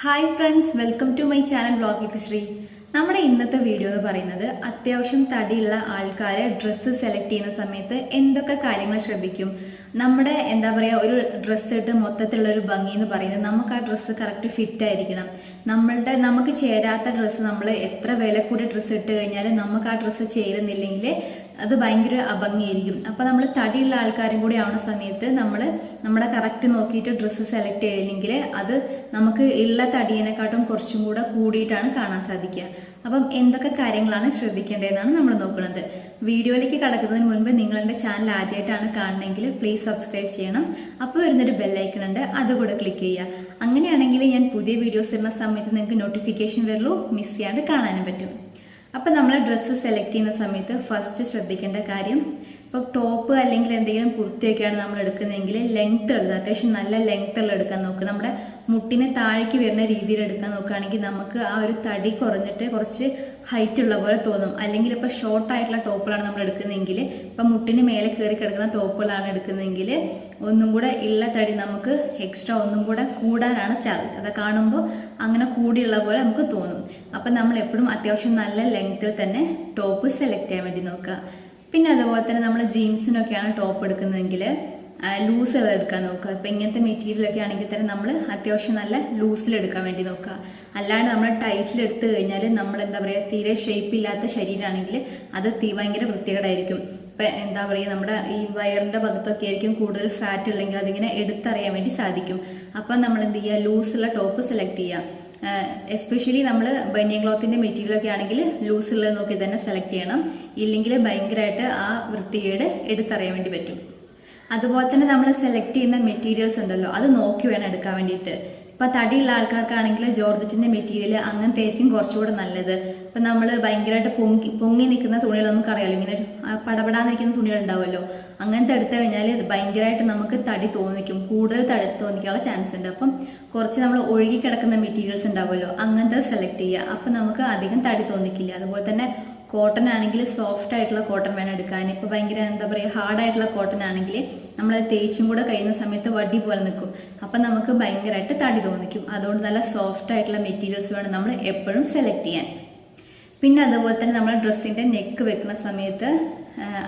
Hi friends, welcome to my channel vlog with Shri. നമ്മുടെ ഇന്നത്തെ video എന്ന് പറയുന്നത് അത്യാവശ്യം തടിയുള്ള ആൾക്കാരെ ഡ്രസ്സ് സെലക്ട് ചെയ്യുന്ന സമയത്ത് എന്തൊക്കെ കാര്യങ്ങൾ ശ്രദ്ധിക്കും. നമ്മുടെ ഒരു ഡ്രസ്സ് ഇട്ട് മൊത്തത്തിലുള്ള ഒരു ഭംഗി എന്ന് പറയുന്നത് നമുക്ക് ആ ഡ്രസ്സ് കറക്റ്റ് ഫിറ്റ് ആയിരിക്കണം. നമുക്ക് ചേരാത്ത ഡ്രസ്സ് നമ്മൾ എത്ര വില കൂടി ഡ്രസ്സ് ഇട്ട് കഴിഞ്ഞാൽ നമുക്ക് ആ ഡ്രസ്സ് ചേരുന്നില്ലെങ്കിൽ അത് ഭയങ്കര അഭംഗിയായിരിക്കും. അപ്പോൾ നമ്മൾ തടിയുള്ള ആൾക്കാരും കൂടി ആവുന്ന സമയത്ത് നമ്മുടെ കറക്റ്റ് നോക്കിയിട്ട് ഡ്രസ്സ് സെലക്ട് ചെയ്തില്ലെങ്കിൽ അത് നമുക്ക് ഉള്ള തടിയെക്കാട്ടും കുറച്ചും കൂടെ കൂടിയിട്ടാണ് കാണാൻ സാധിക്കുക. അപ്പം എന്തൊക്കെ കാര്യങ്ങളാണ് ശ്രദ്ധിക്കേണ്ടതെന്നാണ് നമ്മൾ നോക്കുന്നത്. വീഡിയോയിലേക്ക് കടക്കുന്നതിന് മുൻപ് നിങ്ങൾ എൻ്റെ ചാനൽ ആദ്യമായിട്ടാണ് കാണണമെങ്കിൽ പ്ലീസ് സബ്സ്ക്രൈബ് ചെയ്യണം. അപ്പോൾ വരുന്നൊരു ബെല്ലൈക്കൺ ഉണ്ട്, അതുകൂടെ ക്ലിക്ക് ചെയ്യുക. അങ്ങനെയാണെങ്കിൽ ഞാൻ പുതിയ വീഡിയോസ് ഇടുന്ന സമയത്ത് നിങ്ങൾക്ക് നോട്ടിഫിക്കേഷൻ വരുള്ളൂ, മിസ് ചെയ്യാണ്ട് കാണാനും പറ്റും. അപ്പം നമ്മൾ ഡ്രസ്സ് സെലക്ട് ചെയ്യുന്ന സമയത്ത് ഫസ്റ്റ് ശ്രദ്ധിക്കേണ്ട കാര്യം, ഇപ്പോൾ ടോപ്പ് അല്ലെങ്കിൽ എന്തെങ്കിലും കുർത്തിയൊക്കെയാണ് നമ്മൾ എടുക്കുന്നതെങ്കിൽ ലെങ്ത് ഉള്ളത്, അത്യാവശ്യം നല്ല ലെങ്ത് ഉള്ള എടുക്കാൻ നോക്കുക. നമ്മുടെ മുട്ടിനെ താഴേക്ക് വരുന്ന രീതിയിൽ എടുക്കാൻ നോക്കുകയാണെങ്കിൽ നമുക്ക് ആ ഒരു തടി കുറഞ്ഞിട്ട് കുറച്ച് ഹൈറ്റ് ഉള്ള പോലെ തോന്നും. അല്ലെങ്കിൽ ഇപ്പോൾ ഷോർട്ട് ആയിട്ടുള്ള ടോപ്പുകളാണ് നമ്മൾ എടുക്കുന്നതെങ്കിൽ, ഇപ്പം മുട്ടിന് മേലെ കയറി കിടക്കുന്ന ടോപ്പുകളാണ് എടുക്കുന്നതെങ്കിൽ ഒന്നും കൂടെ ഉള്ള തടി നമുക്ക് എക്സ്ട്രാ ഒന്നും കൂടെ കൂടാനാണ് സാധ്യത. അത് കാണുമ്പോൾ അങ്ങനെ കൂടിയുള്ള പോലെ നമുക്ക് തോന്നും. അപ്പം നമ്മൾ എപ്പോഴും അത്യാവശ്യം നല്ല ലെങ്ത്തിൽ തന്നെ ടോപ്പ് സെലക്ട് ചെയ്യാൻ വേണ്ടി നോക്കുക. പിന്നെ അതുപോലെ തന്നെ നമ്മൾ ജീൻസിനൊക്കെയാണ് ടോപ്പ് എടുക്കുന്നതെങ്കിൽ ലൂസ് ഉള്ളത് എടുക്കാൻ നോക്കുക. ഇപ്പം ഇങ്ങനത്തെ മെറ്റീരിയലൊക്കെ ആണെങ്കിൽ തന്നെ നമ്മൾ അത്യാവശ്യം നല്ല ലൂസിൽ എടുക്കാൻ വേണ്ടി നോക്കുക. അല്ലാണ്ട് നമ്മൾ ടൈറ്റിൽ എടുത്തു കഴിഞ്ഞാൽ നമ്മൾ തീരെ ഷേപ്പ് ഇല്ലാത്ത ശരീരമാണെങ്കിൽ അത് ഭയങ്കര വൃത്തികേടായിരിക്കും. ഇപ്പം നമ്മുടെ ഈ വയറിൻ്റെ ഭാഗത്തൊക്കെ ആയിരിക്കും കൂടുതൽ ഫാറ്റ് ഉള്ളെങ്കിൽ അതിങ്ങനെ എടുത്തറിയാൻ വേണ്ടി സാധിക്കും. അപ്പം നമ്മൾ എന്ത് ചെയ്യുക, ലൂസുള്ള ടോപ്പ് സെലക്ട് ചെയ്യുക. എസ്പെഷ്യലി നമ്മൾ ബനിയൻ ക്ലോത്തിൻ്റെ മെറ്റീരിയലൊക്കെ ആണെങ്കിൽ ലൂസ് ഉള്ളത് നോക്കി തന്നെ സെലക്ട് ചെയ്യണം. ഇല്ലെങ്കിൽ ഭയങ്കരമായിട്ട് ആ വൃത്തികേട് എടുത്തറിയാൻ വേണ്ടി പറ്റും. അതുപോലെ തന്നെ നമ്മൾ സെലക്ട് ചെയ്യുന്ന മെറ്റീരിയൽസ് ഉണ്ടല്ലോ, അത് നോക്കി വേണം എടുക്കാൻ വേണ്ടിയിട്ട്. ഇപ്പം തടിയുള്ള ആൾക്കാർക്കാണെങ്കിൽ ജോർജറ്റിൻ്റെ മെറ്റീരിയൽ അങ്ങനത്തെ ആയിരിക്കും കുറച്ചുകൂടെ നല്ലത്. ഇപ്പം നമ്മൾ ഭയങ്കരമായിട്ട് പൊങ്ങി നിൽക്കുന്ന തുണികൾ നമുക്കറിയാമല്ലോ, ഇങ്ങനെ പടപെടാന്നിരിക്കുന്ന തുണികൾ ഉണ്ടാവുമല്ലോ, അങ്ങനത്തെ എടുത്തു കഴിഞ്ഞാൽ ഭയങ്കരമായിട്ട് നമുക്ക് തടി തോന്നിക്കും, കൂടുതൽ തടി തോന്നിക്കാനുള്ള ചാൻസ് ഉണ്ട്. അപ്പം കുറച്ച് നമ്മൾ ഒഴുകി കിടക്കുന്ന മെറ്റീരിയൽസ് ഉണ്ടാവുമല്ലോ, അങ്ങനത്തെ സെലക്ട് ചെയ്യുക. അപ്പം നമുക്ക് അധികം തടി തോന്നിക്കില്ല. അതുപോലെ തന്നെ കോട്ടൺ ആണെങ്കിൽ സോഫ്റ്റ് ആയിട്ടുള്ള കോട്ടൺ വേണം എടുക്കാൻ. ഇപ്പോൾ ഭയങ്കര ഹാർഡായിട്ടുള്ള കോട്ടൺ ആണെങ്കിൽ നമ്മളത് തേച്ചും കൂടെ കഴിയുന്ന സമയത്ത് വടി പോലെ നിൽക്കും. അപ്പം നമുക്ക് ഭയങ്കരമായിട്ട് തടി തോന്നിക്കും. അതുകൊണ്ട് നല്ല സോഫ്റ്റ് ആയിട്ടുള്ള മെറ്റീരിയൽസ് വേണം നമ്മൾ എപ്പോഴും സെലക്ട് ചെയ്യാൻ. പിന്നെ അതുപോലെ തന്നെ നമ്മൾ ഡ്രസ്സിൻ്റെ നെക്ക് വെക്കുന്ന സമയത്ത്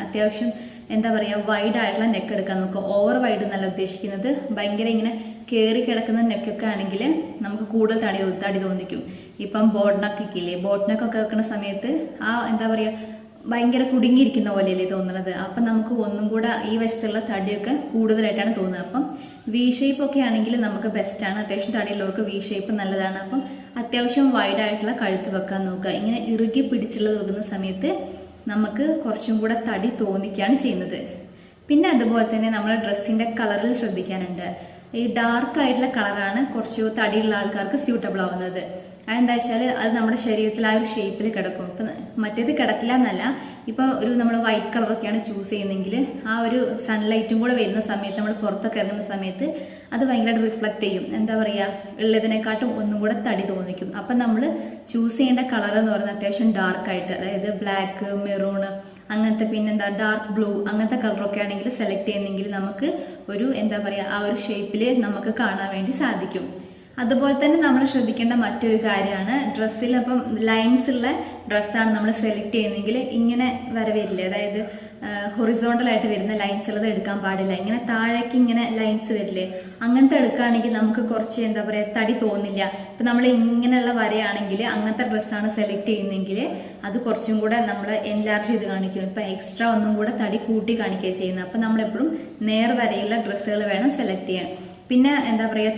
അത്യാവശ്യം വൈഡ് ആയിട്ടുള്ള നെക്ക് എടുക്കാൻ നോക്കുക. ഓവർ വൈഡ് എന്നല്ല ഉദ്ദേശിക്കുന്നത്, ഭയങ്കര ഇങ്ങനെ കയറി കിടക്കുന്ന നെക്കൊക്കെ ആണെങ്കിൽ നമുക്ക് കൂടുതൽ തടി തോന്നിക്കും. ഇപ്പം ബോട്ട് നെക്കൊക്കെ ഇല്ലേ, ബോട്ട് നെക്കൊക്കെ വെക്കുന്ന സമയത്ത് ആ ഭയങ്കര കുടുങ്ങിയിരിക്കുന്ന പോലെയല്ലേ തോന്നുന്നത്. അപ്പം നമുക്ക് ഒന്നും കൂടെ ഈ വശത്തുള്ള തടിയൊക്കെ കൂടുതലായിട്ടാണ് തോന്നുന്നത്. അപ്പം വി ഷേപ്പ് ഒക്കെ ആണെങ്കിൽ നമുക്ക് ബെസ്റ്റാണ്. അത്യാവശ്യം തടിയുള്ളവർക്ക് വി ഷേപ്പ് നല്ലതാണ്. അപ്പം അത്യാവശ്യം വൈഡായിട്ടുള്ള കഴുത്ത് വെക്കാൻ നോക്കുക. ഇങ്ങനെ ഇറുകി പിടിച്ചുള്ളത് വെക്കുന്ന സമയത്ത് നമുക്ക് കുറച്ചും കൂടെ തടി തോന്നിക്കുകയാണ് ചെയ്യുന്നത്. പിന്നെ അതുപോലെ തന്നെ നമ്മൾ ഡ്രസ്സിൻ്റെ കളറിൽ ശ്രദ്ധിക്കാനുണ്ട്. ഈ ഡാർക്ക് ആയിട്ടുള്ള കളറാണ് കുറച്ച് തടിയുള്ള ആൾക്കാർക്ക് സ്യൂട്ടബിൾ ആവുന്നത്. അതെന്താ വെച്ചാൽ അത് നമ്മുടെ ശരീരത്തിൽ ആ ഒരു ഷേപ്പിൽ കിടക്കും. ഇപ്പം മറ്റേത് കിടക്കില്ല എന്നല്ല, ഇപ്പോൾ നമ്മൾ വൈറ്റ് കളറൊക്കെയാണ് ചൂസ് ചെയ്യുന്നതെങ്കിൽ ആ ഒരു സൺലൈറ്റും കൂടെ വരുന്ന സമയത്ത് നമ്മൾ പുറത്തൊക്കെ ഇറങ്ങുന്ന സമയത്ത് അത് ഭയങ്കരമായിട്ട് റിഫ്ലക്റ്റ് ചെയ്യും. ഉള്ളതിനെക്കാട്ടും ഒന്നും കൂടെ തടി തോന്നിക്കും. അപ്പം നമ്മൾ ചൂസ് ചെയ്യേണ്ട കളർ എന്ന് പറയുന്നത് അത്യാവശ്യം ഡാർക്കായിട്ട്, അതായത് ബ്ലാക്ക്, മെറൂൺ, അങ്ങനത്തെ പിന്നെന്താ ഡാർക്ക് ബ്ലൂ, അങ്ങനത്തെ കളറൊക്കെ ആണെങ്കിൽ സെലക്ട് ചെയ്യുന്നെങ്കിൽ നമുക്ക് ഒരു ആ ഒരു ഷേപ്പിൽ നമുക്ക് കാണാൻ വേണ്ടി സാധിക്കും. അതുപോലെ തന്നെ നമ്മൾ ശ്രദ്ധിക്കേണ്ട മറ്റൊരു കാര്യമാണ് ഡ്രസ്സിൽ. അപ്പം ലൈൻസ് ഉള്ള ഡ്രസ്സാണ് നമ്മൾ സെലക്ട് ചെയ്യുന്നതെങ്കിൽ ഇങ്ങനെ വരില്ലേ, അതായത് ഹൊറിസോണ്ടലായിട്ട് വരുന്ന ലൈൻസ് ഉള്ളത് എടുക്കാൻ പാടില്ല. ഇങ്ങനെ താഴേക്ക് ഇങ്ങനെ ലൈൻസ് വരില്ലേ, അങ്ങനത്തെ എടുക്കുകയാണെങ്കിൽ നമുക്ക് കുറച്ച് തടി തോന്നില്ല. ഇപ്പം നമ്മൾ ഇങ്ങനെയുള്ള വരയാണെങ്കിൽ അങ്ങനത്തെ ഡ്രസ്സാണ് സെലക്ട് ചെയ്യുന്നതെങ്കിൽ അത് കുറച്ചും കൂടെ നമ്മൾ എൻലാർജ് ചെയ്ത് കാണിക്കും. ഇപ്പം എക്സ്ട്രാ ഒന്നും കൂടെ തടി കൂട്ടി കാണിക്കുകയാണ് ചെയ്യുന്നത്. അപ്പം നമ്മളെപ്പോഴും നേർവരയുള്ള ഡ്രസ്സുകൾ വേണം സെലക്ട് ചെയ്യാൻ. പിന്നെ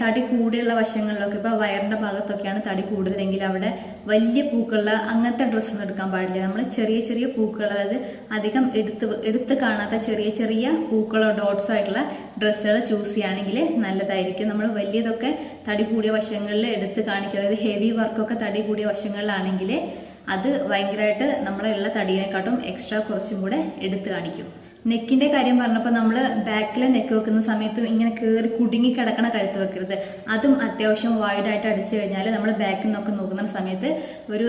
തടി കൂടിയുള്ള വശങ്ങളിലൊക്കെ ഇപ്പോൾ വയറിൻ്റെ ഭാഗത്തൊക്കെയാണ് തടി കൂടുതലെങ്കിൽ അവിടെ വലിയ പൂക്കളുള്ള അങ്ങനത്തെ ഡ്രസ്സൊന്നും എടുക്കാൻ പാടില്ല. നമ്മൾ ചെറിയ ചെറിയ പൂക്കൾ, അതായത് അധികം എടുത്ത് കാണാത്ത ചെറിയ ചെറിയ പൂക്കളോ ഡോട്ട്സോ ആയിട്ടുള്ള ഡ്രസ്സുകൾ ചൂസ് ചെയ്യുകയാണെങ്കിൽ നല്ലതായിരിക്കും. നമ്മൾ വലിയതൊക്കെ തടി കൂടിയ വശങ്ങളിൽ എടുത്ത് കാണിക്കുക, അതായത് ഹെവി വർക്കൊക്കെ തടി കൂടിയ വശങ്ങളിലാണെങ്കിൽ അത് ഭയങ്കരമായിട്ട് നമ്മളുള്ള തടിയെക്കാട്ടും എക്സ്ട്രാ കുറച്ചും കൂടെ എടുത്ത് കാണിക്കും. നെക്കിൻ്റെ കാര്യം പറഞ്ഞപ്പോൾ നമ്മൾ ബാക്കിലെ നെക്ക് വെക്കുന്ന സമയത്തും ഇങ്ങനെ കയറി കുടുങ്ങി കിടക്കണ കഴുത്ത് വെക്കരുത്. അതും അത്യാവശ്യം വൈഡായിട്ട് അടിച്ചു കഴിഞ്ഞാൽ നമ്മൾ ബാക്കിൽ നിന്നൊക്കെ നോക്കുന്ന സമയത്ത് ഒരു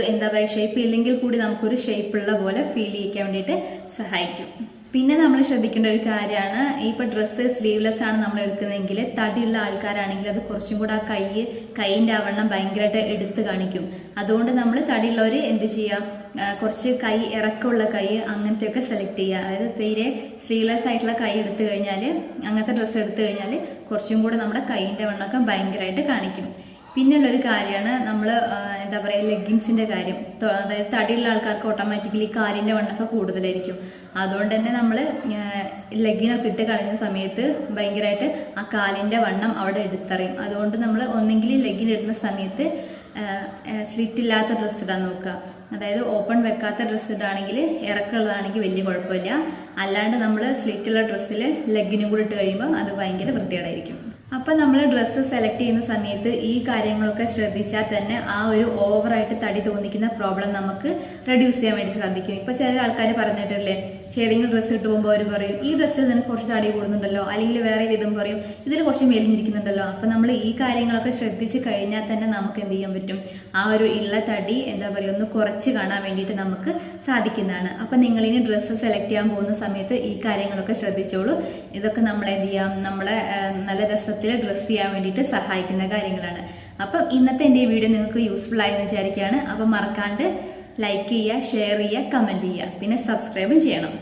ഷേപ്പ് ഇല്ലെങ്കിൽ കൂടി നമുക്കൊരു ഷേപ്പുള്ള പോലെ ഫീൽ ചെയ്യിക്കാൻ വേണ്ടിയിട്ട് സഹായിക്കും. പിന്നെ നമ്മൾ ശ്രദ്ധിക്കേണ്ട ഒരു കാര്യമാണ്, ഇപ്പോൾ ഡ്രസ്സ് സ്ലീവ്ലെസ് ആണ് നമ്മൾ എടുക്കുന്നതെങ്കിൽ തടിയുള്ള ആൾക്കാരാണെങ്കിൽ അത് കുറച്ചും കൂടെ ആ കൈയിൻ്റെ ആവണ്ണം ഭയങ്കരമായിട്ട് എടുത്ത് കാണിക്കും. അതുകൊണ്ട് നമ്മൾ തടിയുള്ളവർ എന്ത് ചെയ്യുക, കുറച്ച് കൈ ഇറക്കമുള്ള കൈ അങ്ങനത്തെയൊക്കെ സെലക്ട് ചെയ്യുക. അതായത് തീരെ സ്ലീവ്ലെസ് ആയിട്ടുള്ള കൈ എടുത്തു കഴിഞ്ഞാൽ, അങ്ങനത്തെ ഡ്രസ്സ് എടുത്തു കഴിഞ്ഞാൽ കുറച്ചും കൂടെ നമ്മുടെ കൈയിൻ്റെ വണ്ണമൊക്കെ ഭയങ്കരമായിട്ട് കാണിക്കും. പിന്നെയുള്ളൊരു കാര്യമാണ് നമ്മൾ എന്താ പറയുക, ലെഗിൻസിൻ്റെ കാര്യം. അതായത് തടിയുള്ള ആൾക്കാർക്ക് ഓട്ടോമാറ്റിക്കലി കാലിൻ്റെ വണ്ണമൊക്കെ കൂടുതലായിരിക്കും. അതുകൊണ്ട് തന്നെ നമ്മൾ ലെഗിനൊക്കെ ഇട്ട് കളയുന്ന സമയത്ത് ഭയങ്കരമായിട്ട് ആ കാലിൻ്റെ വണ്ണം അവിടെ എടുത്തറിയും. അതുകൊണ്ട് നമ്മൾ ഒന്നെങ്കിൽ ലെഗിൻ ഇടുന്ന സമയത്ത് സ്ലിറ്റ് ഇല്ലാത്ത ഡ്രസ്സ് ഇടാൻ നോക്കുക. അതായത് ഓപ്പൺ വെക്കാത്ത ഡ്രസ്സ് ഇടാണെങ്കിൽ, ഇറക്കമുള്ളതാണെങ്കിൽ വലിയ കുഴപ്പമില്ല. അല്ലാണ്ട് നമ്മൾ സ്ലിറ്റുള്ള ഡ്രസ്സിൽ ലെഗിനും കൂടി ഇട്ട് കഴിയുമ്പോൾ അത് ഭയങ്കര വൃത്തികേടായിരിക്കും. അപ്പം നമ്മൾ ഡ്രസ്സ് സെലക്ട് ചെയ്യുന്ന സമയത്ത് ഈ കാര്യങ്ങളൊക്കെ ശ്രദ്ധിച്ചാൽ തന്നെ ആ ഒരു ഓവറായിട്ട് തടി തോന്നിക്കുന്ന പ്രോബ്ലം നമുക്ക് റെഡ്യൂസ് ചെയ്യാൻ വേണ്ടി സാധിക്കും. ഇപ്പം ചില ആൾക്കാർ പറഞ്ഞിട്ടില്ലേ, ഏതെങ്കിലും ഡ്രസ്സ് ഇട്ട് പോകുമ്പോൾ അവർ പറയും ഈ ഡ്രസ്സിൽ നിനക്ക് കുറച്ച് തടി കൂടുന്നുണ്ടല്ലോ, അല്ലെങ്കിൽ വേറെ ഇതും പറയും ഇതിൽ കുറച്ച് മെലിഞ്ഞിരിക്കുന്നുണ്ടല്ലോ. അപ്പം നമ്മൾ ഈ കാര്യങ്ങളൊക്കെ ശ്രദ്ധിച്ച് കഴിഞ്ഞാൽ തന്നെ നമുക്ക് എന്ത് ചെയ്യാൻ പറ്റും, ആ ഒരു ഉള്ള തടി എന്താ പറയുക ഒന്ന് കുറച്ച് കാണാൻ വേണ്ടിയിട്ട് നമുക്ക് സാധിക്കുന്നതാണ്. അപ്പം നിങ്ങളിനി ഡ്രസ്സ് സെലക്ട് ചെയ്യാൻ പോകുന്ന സമയത്ത് ഈ കാര്യങ്ങളൊക്കെ ശ്രദ്ധിച്ചോളൂ. ഇതൊക്കെ നമ്മൾ എന്ത് ചെയ്യാം, നമ്മളെ നല്ല രസത്തിൽ ഡ്രസ്സ് ചെയ്യാൻ വേണ്ടിയിട്ട് സഹായിക്കുന്ന കാര്യങ്ങളാണ്. അപ്പം ഇന്നത്തെ എൻ്റെ ഈ വീഡിയോ നിങ്ങൾക്ക് യൂസ്ഫുൾ ആയെന്ന് വിചാരിക്കുകയാണ്. അപ്പം മറക്കാണ്ട് ലൈക്ക് ചെയ്യുക, ഷെയർ ചെയ്യുക, കമൻറ്റ് ചെയ്യുക, പിന്നെ സബ്സ്ക്രൈബും ചെയ്യണം.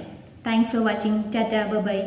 Thanks for watching. Tata, by.